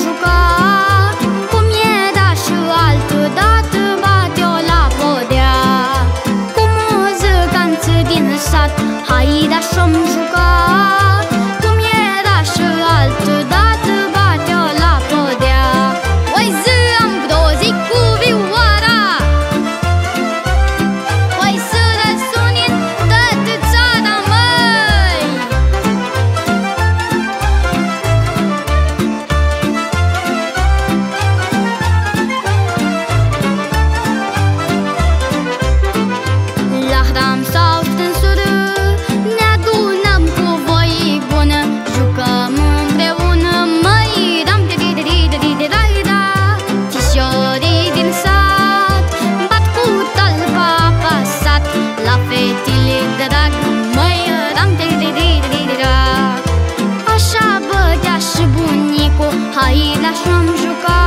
juca. Cum era și altă dată bate-o la podea. Cu muzicanți din sat, hai da și-mi juca. Cum era și altă dată bate-o la podea. Oi zi am dozic cu vioara, oi să răsunin toată țara, măi. La hram sau stânsură ne adunăm cu voi bună, jucăm împreună, măi, ram-de-de-de-de-de-de-de-da. Fișorii din sat bat cu talpa apasat la fetile drag, măi, ram-de-de-de-de-de-da. Așa bătea și bunicul, hai la și-am jucat.